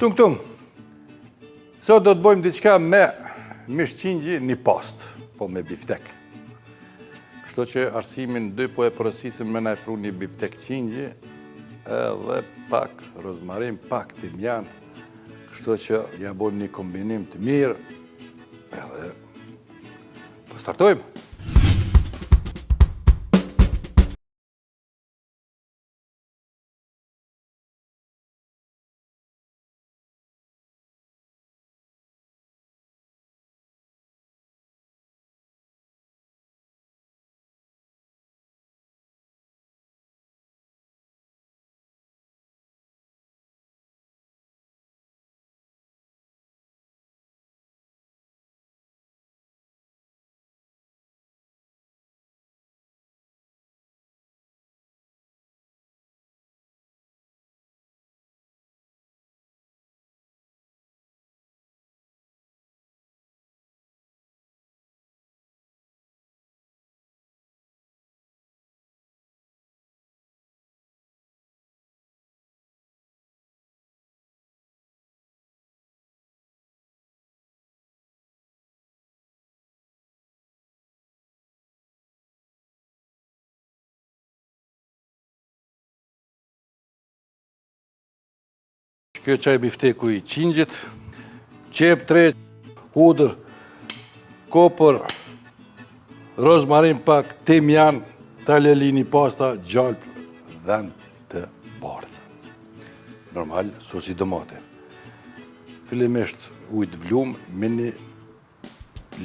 Tung, sot do të bëjmë diçka me mishqingji një past, po me biftek. Kështu që arsimin 2 po e përësisim me na e pru një biftek qingji, edhe pak rozmarin, pak timjan, kështu që ja bëjmë një kombinim të mirë, edhe po startojmë. Kjo qaj bifteku i qingjit, qep 3, hudër, kopër, rozmarin pak, timjan, taljelini pasta, gjalp, dhen të bardhë. Normal, sosi domate. Fillimisht ujtë vlum me një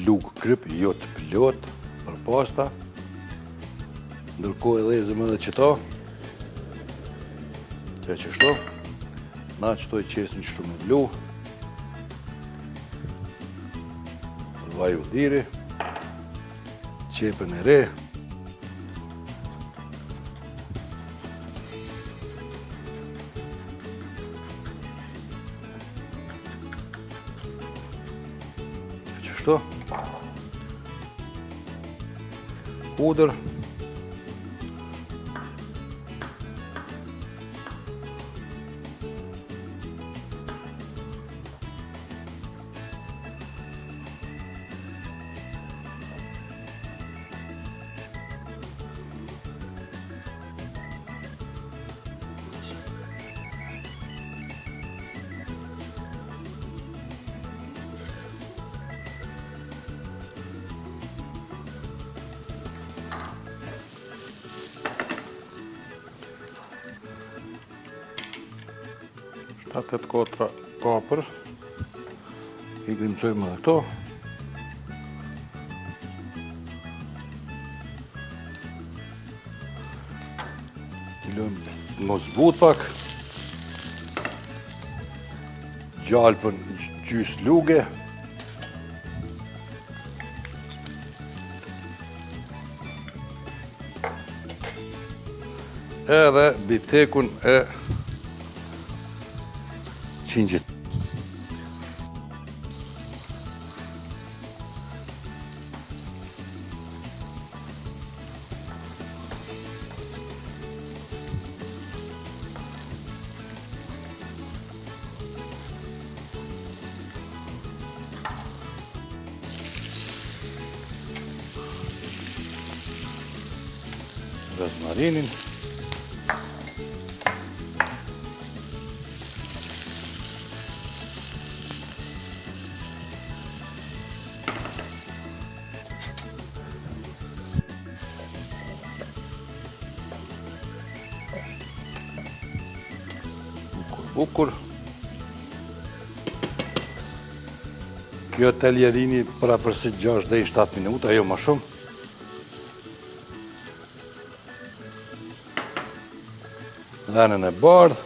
lugë kryp, jo të plot, për pasta. Ndërkohë edhezëm edhe qëto, që qështo. Na qëtoj qesin qështu me vlu, vaju diri, qepën e re, qështu, hudër, shtatet kotra kapër, i grimcojmë edhe këto. I lëmë mos zbut pak. Gjalpën gjys luge. Edhe biftekun e qingjit. Rozmarinin. Bukur. Kjo taljerini për afërsi 6 deri 7 minuta, jo më shumë. Dhenën e bardhë.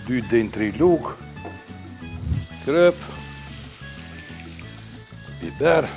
2 deri 3 lugë. Kryp. Biber.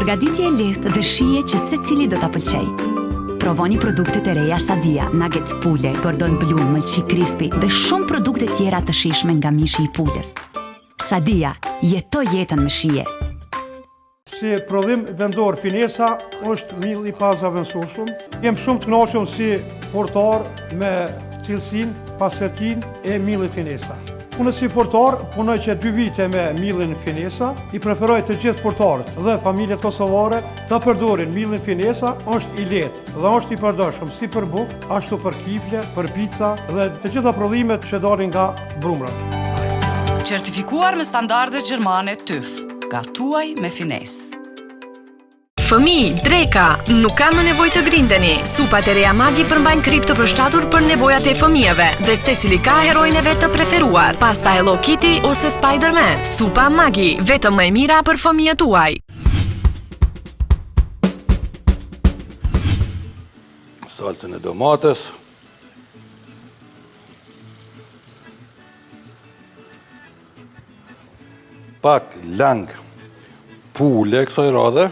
Përgatitje e lehtë dhe shije që secili do ta pëlqejë. Provoni produktet e reja Sadia, nuggets pule, gordon blu, mëlçi crispy dhe shumë produkte tjera të shijshme nga mishi i pulës. Sadia, jeto jetën me shije. Si prodhim vendor Finesa është mill i pazavendësueshëm. Jem shumë të kënaqur si portar me cilësinë, pasetinë e millit Finesa. Unë si portar punoj që 2 vite me millin Finesa, i preferoj të gjithë portarët dhe familjet kosovare të përdorin millin Finesa, është i lehtë dhe është i përdorshëm si për bukë, ashtu për kifle, për pica dhe të gjitha prodhimet që dalin nga brumrat. Certifikuar me standarde gjermane TÜV. Gatuaj me finesë. Fëmijë, dreka, nuk ka më nevojë të grindeni. Supat e reja Maggi përmbajnë krip të përshtatur për nevojat e fëmijëve dhe secili ka herojnë e vet të preferuar. Pasta Hello Kitty ose Spider-Man. Supa Maggi, vetëm më e mira për fëmijët tuaj. Salcën e domates. Pak lang pule kësaj radhe.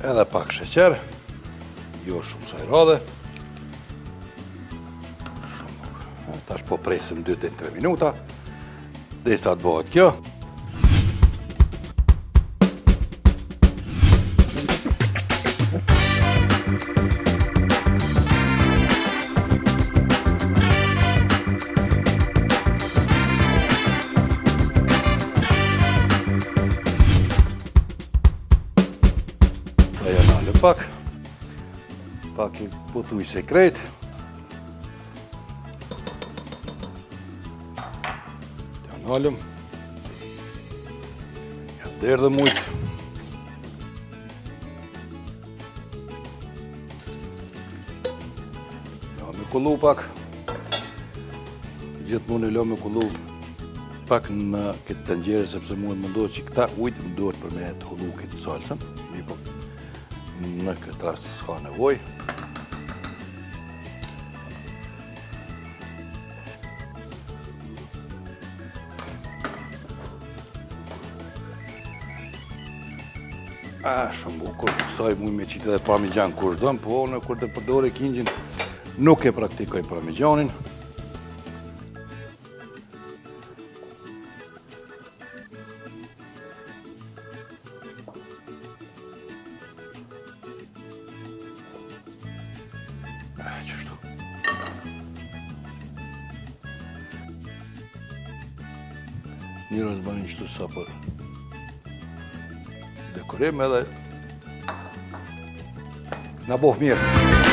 Edhe pak sheqer, jo shumë kësaj radhe. Tash po presim 2-3 minuta, derisa të bëhet kjo. Ja nalë pak i pothuaj se krejt. Ja nalëm. Ja derdhë mujt. Ja me kullu pak. Gjithmonë e lë me kullu pak në këtë tenxhere sepse mund të mundohet që këta ujt mundohet për me të hullu këtë salsën. Në këtë rast s'ka nevoj. Shumë bukur, kësaj muj me qitë edhe parmigjan kur shdojmë, po në kur të përdore kingjin nuk e praktikoj parmigjanin. Qështu. Njërë zbanin qështu sa për dekorim edhe na boh mirë.